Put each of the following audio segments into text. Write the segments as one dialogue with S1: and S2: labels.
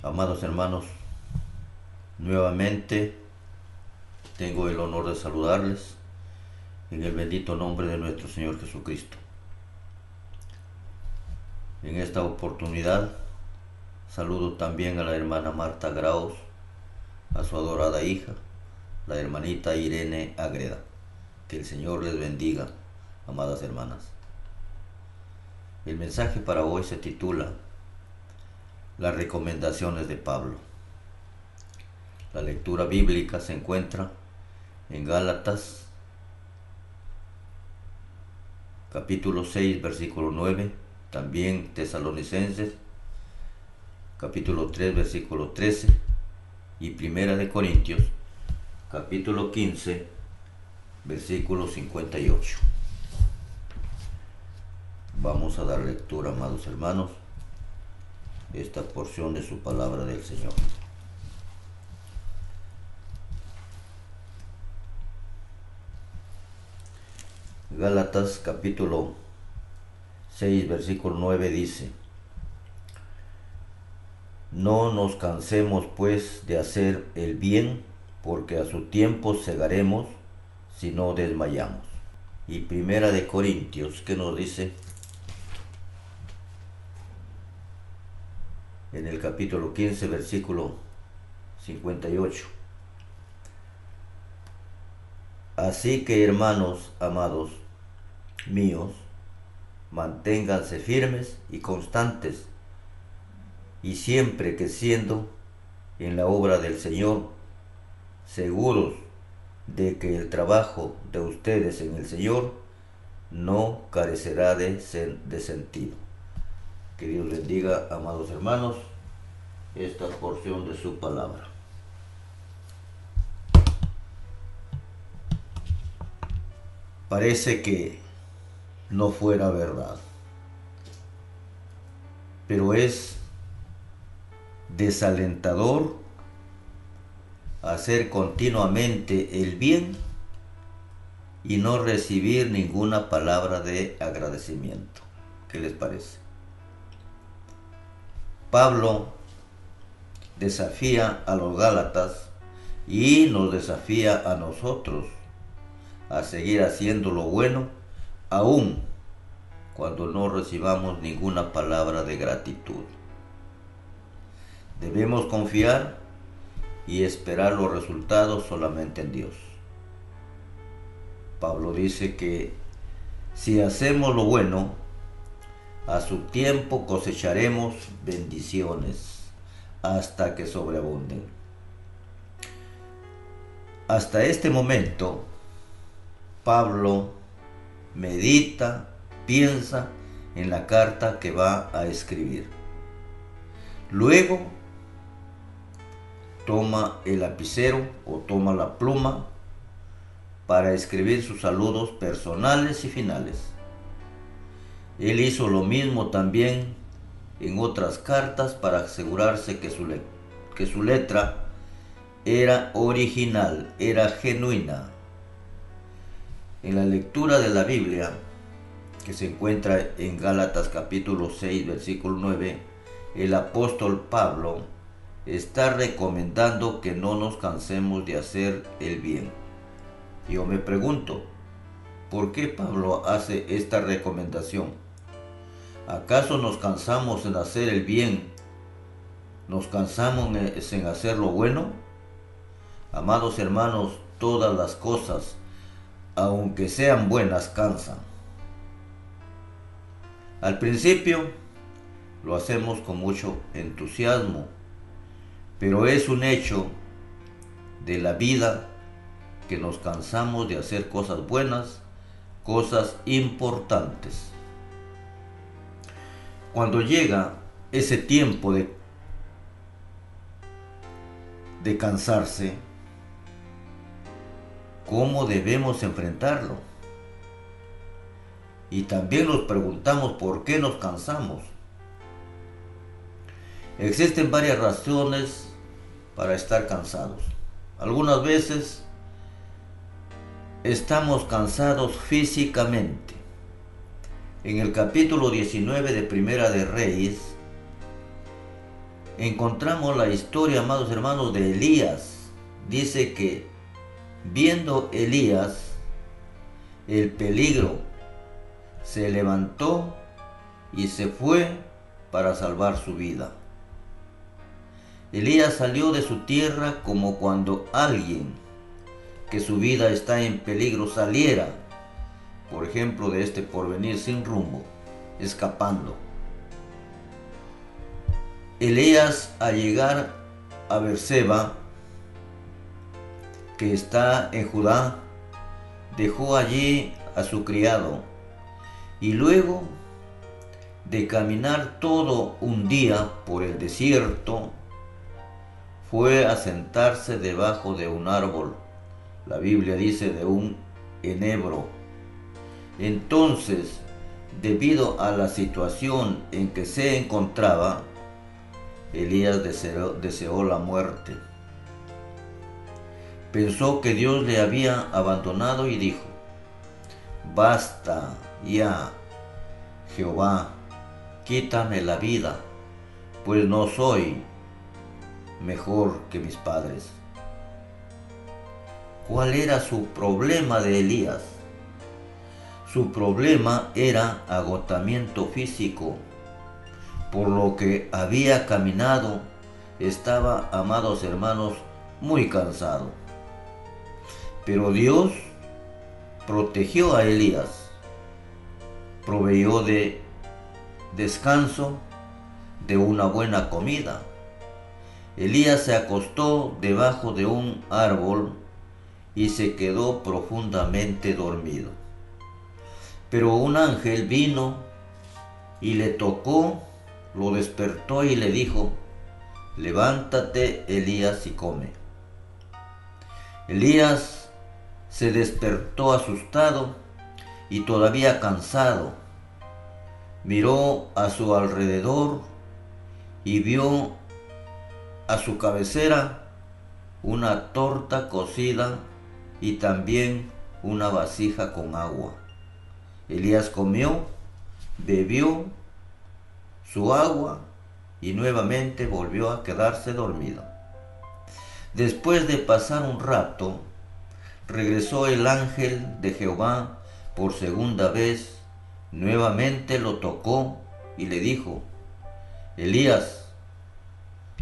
S1: Amados hermanos, nuevamente tengo el honor de saludarles en el bendito nombre de nuestro Señor Jesucristo. En esta oportunidad saludo también a la hermana Marta Graus, a su adorada hija, la hermanita Irene Agreda. Que el Señor les bendiga, amadas hermanas. El mensaje para hoy se titula Las recomendaciones de Pablo. La lectura bíblica se encuentra en Gálatas capítulo 6 versículo 9, también Tesalonicenses capítulo 3 versículo 13 y Primera de Corintios capítulo 15 versículo 58. Vamos a dar lectura, amados hermanos, esta porción de su palabra del Señor. Gálatas capítulo 6 versículo 9 dice: No nos cansemos pues de hacer el bien, porque a su tiempo segaremos si no desmayamos. Y Primera de Corintios, ¿qué nos dice? En el capítulo 15 versículo 58. Así que, hermanos amados míos, manténganse firmes y constantes, y siempre creciendo en la obra del Señor, seguros de que el trabajo de ustedes en el Señor no carecerá de sentido. Que Dios bendiga, amados hermanos, esta porción de su palabra. Parece que no fuera verdad, pero es desalentador hacer continuamente el bien y no recibir ninguna palabra de agradecimiento. ¿Qué les parece? Pablo desafía a los Gálatas y nos desafía a nosotros a seguir haciendo lo bueno, aun cuando no recibamos ninguna palabra de gratitud. Debemos confiar y esperar los resultados solamente en Dios. Pablo dice que si hacemos lo bueno, a su tiempo cosecharemos bendiciones hasta que sobreabunden. Hasta este momento, Pablo medita, piensa en la carta que va a escribir. Luego, toma el lapicero o toma la pluma para escribir sus saludos personales y finales. Él hizo lo mismo también en otras cartas para asegurarse que su letra era original, era genuina. En la lectura de la Biblia, que se encuentra en Gálatas capítulo 6 versículo 9, el apóstol Pablo está recomendando que no nos cansemos de hacer el bien. Yo me pregunto, ¿por qué Pablo hace esta recomendación? ¿Acaso nos cansamos en hacer el bien? ¿Nos cansamos en hacer lo bueno? Amados hermanos, todas las cosas, aunque sean buenas, cansan. Al principio lo hacemos con mucho entusiasmo, pero es un hecho de la vida que nos cansamos de hacer cosas buenas, cosas importantes. Cuando llega ese tiempo de cansarse, ¿cómo debemos enfrentarlo? Y también nos preguntamos por qué nos cansamos. Existen varias razones para estar cansados. Algunas veces estamos cansados físicamente. En el capítulo 19 de Primera de Reyes, encontramos la historia, amados hermanos, de Elías. Dice que viendo Elías el peligro, se levantó y se fue para salvar su vida. Elías salió de su tierra como cuando alguien que su vida está en peligro saliera, por ejemplo, de este porvenir sin rumbo, escapando. Elías, al llegar a Beerseba, que está en Judá, dejó allí a su criado y luego de caminar todo un día por el desierto, fue a sentarse debajo de un árbol. La Biblia dice de un enebro. Entonces, debido a la situación en que se encontraba, Elías deseó la muerte. Pensó que Dios le había abandonado y dijo: basta ya, Jehová, quítame la vida, pues no soy mejor que mis padres. ¿Cuál era su problema de Elías? Su problema era agotamiento físico, por lo que había caminado. Estaba, amados hermanos, muy cansado. Pero Dios protegió a Elías, proveyó de descanso, de una buena comida. Elías se acostó debajo de un árbol y se quedó profundamente dormido. Pero un ángel vino y le tocó, lo despertó y le dijo: levántate, Elías, y come. Elías se despertó asustado y todavía cansado. Miró a su alrededor y vio a su cabecera una torta cocida y también una vasija con agua. Elías comió, bebió su agua y nuevamente volvió a quedarse dormido. Después de pasar un rato, regresó el ángel de Jehová por segunda vez, nuevamente lo tocó y le dijo: Elías,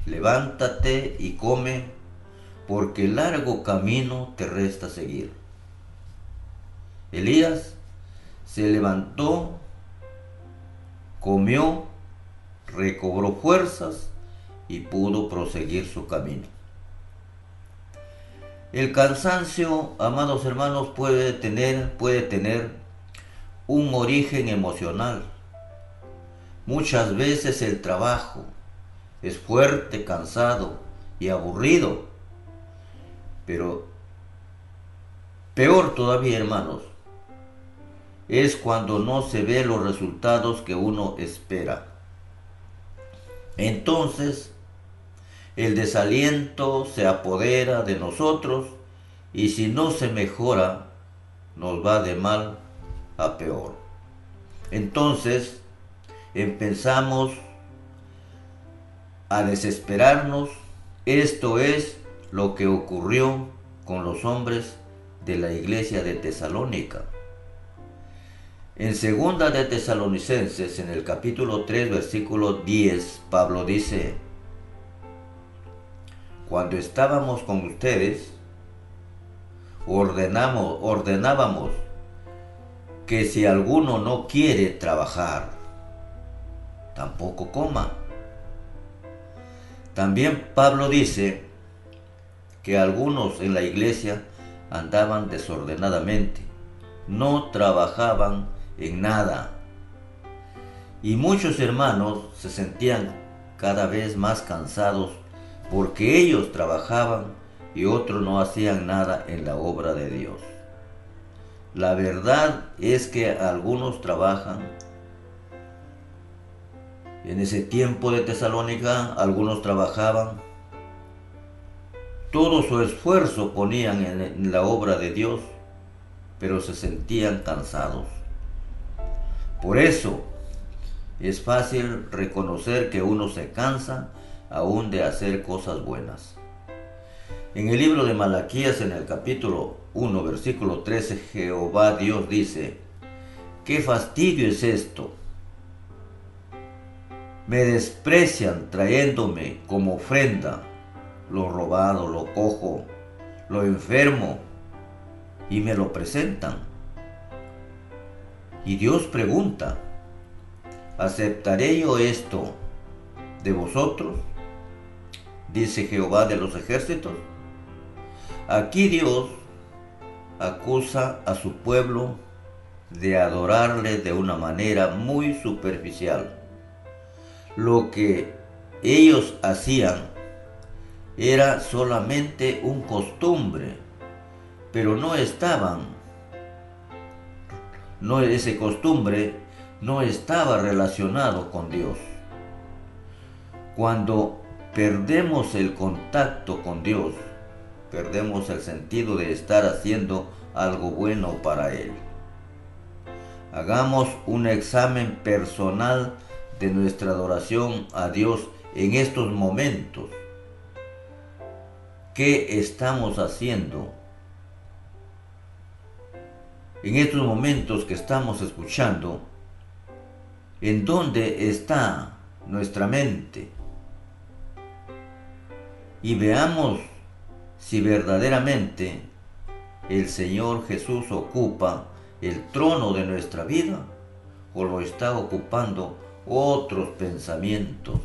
S1: levántate y come, porque largo camino te resta seguir. Elías se levantó, comió, recobró fuerzas y pudo proseguir su camino. El cansancio, amados hermanos, puede tener un origen emocional. Muchas veces el trabajo es fuerte, cansado y aburrido. Pero peor todavía, hermanos, es cuando no se ve los resultados que uno espera. Entonces, el desaliento se apodera de nosotros y si no se mejora, nos va de mal a peor. Entonces, empezamos a desesperarnos. Esto es lo que ocurrió con los hombres de la iglesia de Tesalónica. En segunda de Tesalonicenses, en el capítulo 3, versículo 10, Pablo dice: cuando estábamos con ustedes, ordenábamos que si alguno no quiere trabajar, tampoco coma. También Pablo dice que algunos en la iglesia andaban desordenadamente, no trabajaban en nada. Y muchos hermanos se sentían cada vez más cansados porque ellos trabajaban y otros no hacían nada en la obra de Dios. La verdad es que algunos trabajan. En ese tiempo de Tesalónica, algunos trabajaban. Todo su esfuerzo ponían en la obra de Dios, pero se sentían cansados. Por eso es fácil reconocer que uno se cansa aún de hacer cosas buenas. En el libro de Malaquías, en el capítulo 1, versículo 13, Jehová Dios dice: «¡Qué fastidio es esto! Me desprecian trayéndome como ofrenda lo robado, lo cojo, lo enfermo, y me lo presentan». Y Dios pregunta: ¿aceptaré yo esto de vosotros?, dice Jehová de los ejércitos. Aquí Dios acusa a su pueblo de adorarle de una manera muy superficial. Lo que ellos hacían era solamente un costumbre, pero ese costumbre no estaba relacionado con Dios. Cuando perdemos el contacto con Dios, perdemos el sentido de estar haciendo algo bueno para Él. Hagamos un examen personal de nuestra adoración a Dios en estos momentos. ¿Qué estamos haciendo? En estos momentos que estamos escuchando, ¿en dónde está nuestra mente? Y veamos si verdaderamente el Señor Jesús ocupa el trono de nuestra vida o lo está ocupando otros pensamientos.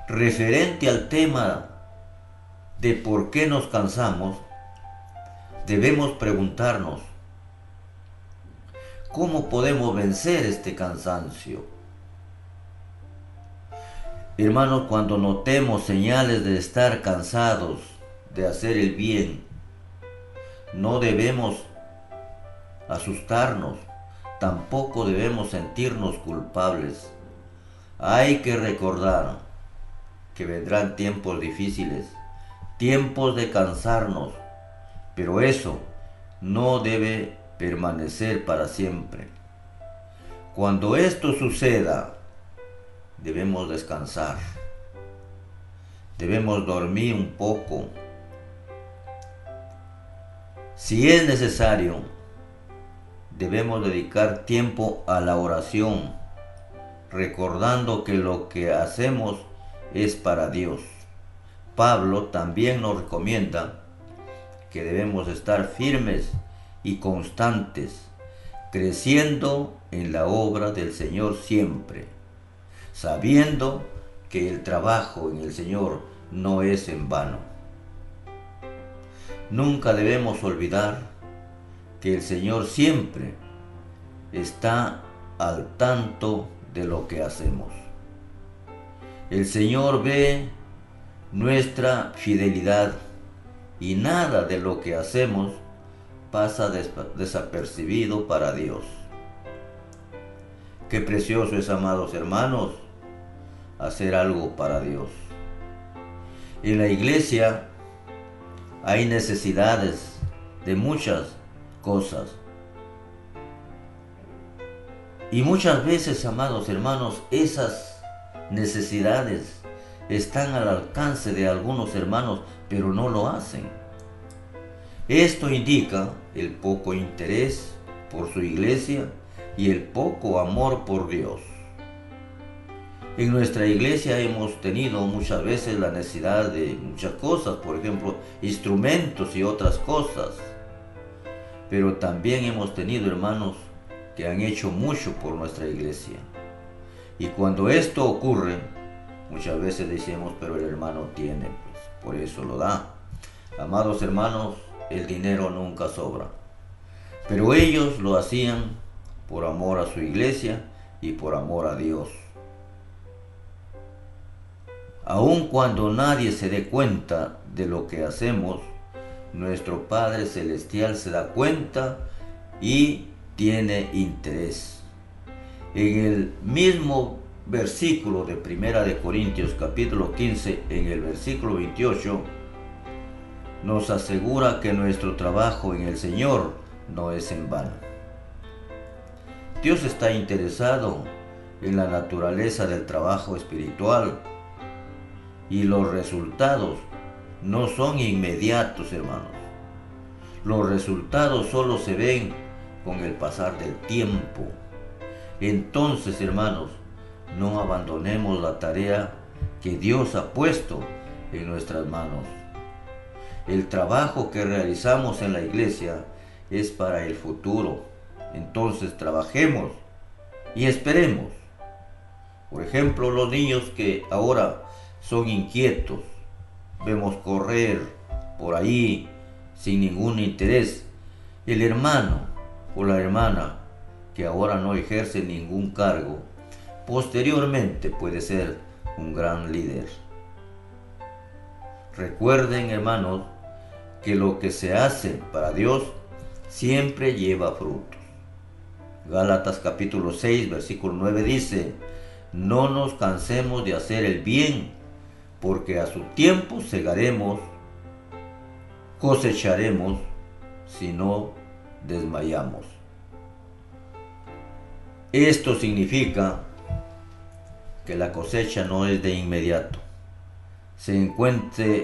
S1: Referente al tema de por qué nos cansamos, debemos preguntarnos: ¿cómo podemos vencer este cansancio? Hermanos, cuando notemos señales de estar cansados de hacer el bien, no debemos asustarnos, tampoco debemos sentirnos culpables. Hay que recordar que vendrán tiempos difíciles, tiempos de cansarnos, pero eso no debe permanecer para siempre. Cuando esto suceda, debemos descansar, debemos dormir un poco. Si es necesario, debemos dedicar tiempo a la oración, recordando que lo que hacemos es para Dios. Pablo también nos recomienda que debemos estar firmes y constantes, creciendo en la obra del Señor siempre, sabiendo que el trabajo en el Señor no es en vano. Nunca debemos olvidar que el Señor siempre está al tanto de lo que hacemos. El Señor ve nuestra fidelidad y nada de lo que hacemos pasa desapercibido para Dios. Qué precioso es, amados hermanos, hacer algo para Dios. En la iglesia hay necesidades de muchas cosas. Y muchas veces, amados hermanos, esas necesidades están al alcance de algunos hermanos, pero no lo hacen. Esto indica el poco interés por su iglesia y el poco amor por Dios. En nuestra iglesia hemos tenido muchas veces la necesidad de muchas cosas, por ejemplo, instrumentos y otras cosas. Pero también hemos tenido hermanos que han hecho mucho por nuestra iglesia. Y cuando esto ocurre, muchas veces decimos: pero el hermano tiene, pues por eso lo da. Amados hermanos, el dinero nunca sobra. Pero ellos lo hacían por amor a su iglesia y por amor a Dios. Aun cuando nadie se dé cuenta de lo que hacemos, nuestro Padre Celestial se da cuenta y tiene interés. En el mismo versículo de 1 Corintios capítulo 15, en el versículo 28, nos asegura que nuestro trabajo en el Señor no es en vano. Dios está interesado en la naturaleza del trabajo espiritual y los resultados no son inmediatos, hermanos. Los resultados solo se ven con el pasar del tiempo. Entonces, hermanos, no abandonemos la tarea que Dios ha puesto en nuestras manos. El trabajo que realizamos en la iglesia es para el futuro. Entonces trabajemos y esperemos. Por ejemplo, los niños que ahora son inquietos, vemos correr por ahí sin ningún interés. El hermano o la hermana que ahora no ejerce ningún cargo, posteriormente puede ser un gran líder. Recuerden, hermanos, que lo que se hace para Dios siempre lleva frutos. Gálatas capítulo 6, versículo 9 dice: no nos cansemos de hacer el bien, porque a su tiempo segaremos, cosecharemos, si no desmayamos. Esto significa que la cosecha no es de inmediato.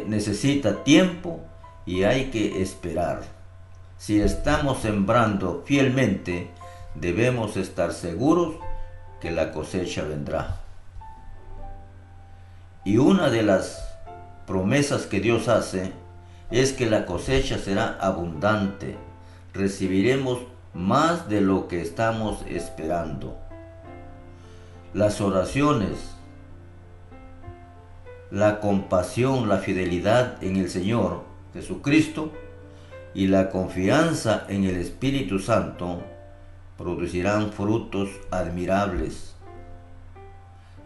S1: Necesita tiempo y hay que esperar. Si estamos sembrando fielmente, debemos estar seguros que la cosecha vendrá. Y una de las promesas que Dios hace es que la cosecha será abundante. Recibiremos más de lo que estamos esperando. Las oraciones, la compasión, la fidelidad en el Señor Jesucristo y la confianza en el Espíritu Santo producirán frutos admirables.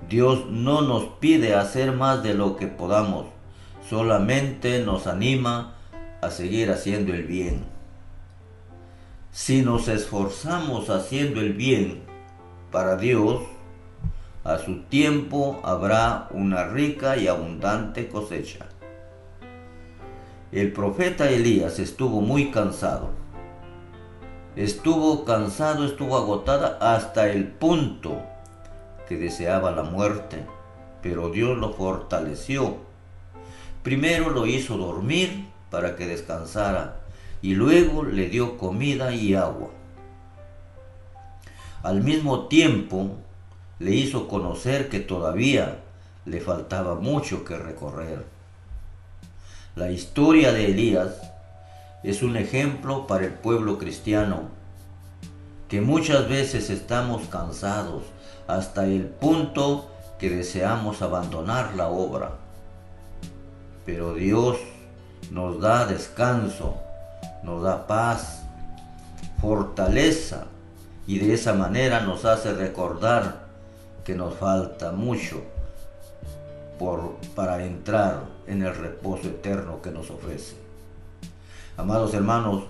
S1: Dios no nos pide hacer más de lo que podamos, solamente nos anima a seguir haciendo el bien. Si nos esforzamos haciendo el bien para Dios, a su tiempo habrá una rica y abundante cosecha. El profeta Elías estuvo muy cansado. Estuvo agotada hasta el punto que deseaba la muerte, pero Dios lo fortaleció. Primero lo hizo dormir para que descansara y luego le dio comida y agua. Al mismo tiempo le hizo conocer que todavía le faltaba mucho que recorrer. La historia de Elías es un ejemplo para el pueblo cristiano, que muchas veces estamos cansados hasta el punto que deseamos abandonar la obra. Pero Dios nos da descanso, nos da paz, fortaleza, y de esa manera nos hace recordar que nos falta mucho para entrar en el reposo eterno que nos ofrece. Amados hermanos,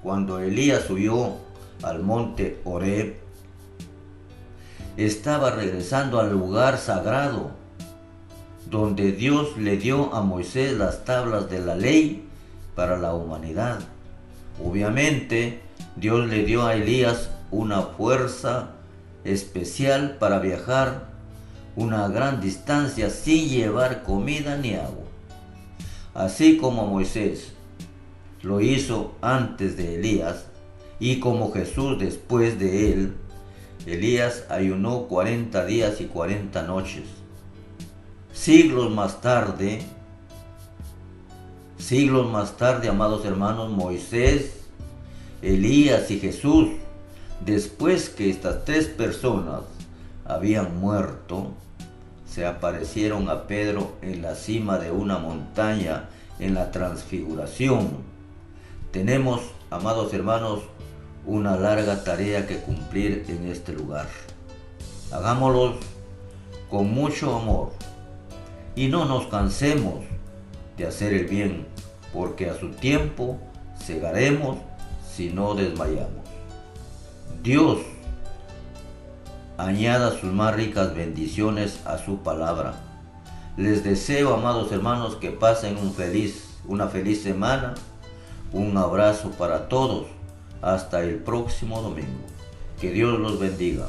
S1: cuando Elías subió al monte Horeb, estaba regresando al lugar sagrado donde Dios le dio a Moisés las tablas de la ley para la humanidad. Obviamente, Dios le dio a Elías una fuerza especial para viajar una gran distancia sin llevar comida ni agua. Así como Moisés lo hizo antes de Elías y como Jesús después de él, Elías ayunó 40 días y 40 noches. Siglos más tarde, amados hermanos, Moisés, Elías y Jesús, después que estas tres personas habían muerto, se aparecieron a Pedro en la cima de una montaña en la Transfiguración. Tenemos, amados hermanos, una larga tarea que cumplir en este lugar. Hagámoslo con mucho amor y no nos cansemos de hacer el bien, porque a su tiempo segaremos si no desmayamos. Dios añada sus más ricas bendiciones a su palabra. Les deseo, amados hermanos, que pasen una feliz semana. Un abrazo para todos. Hasta el próximo domingo. Que Dios los bendiga.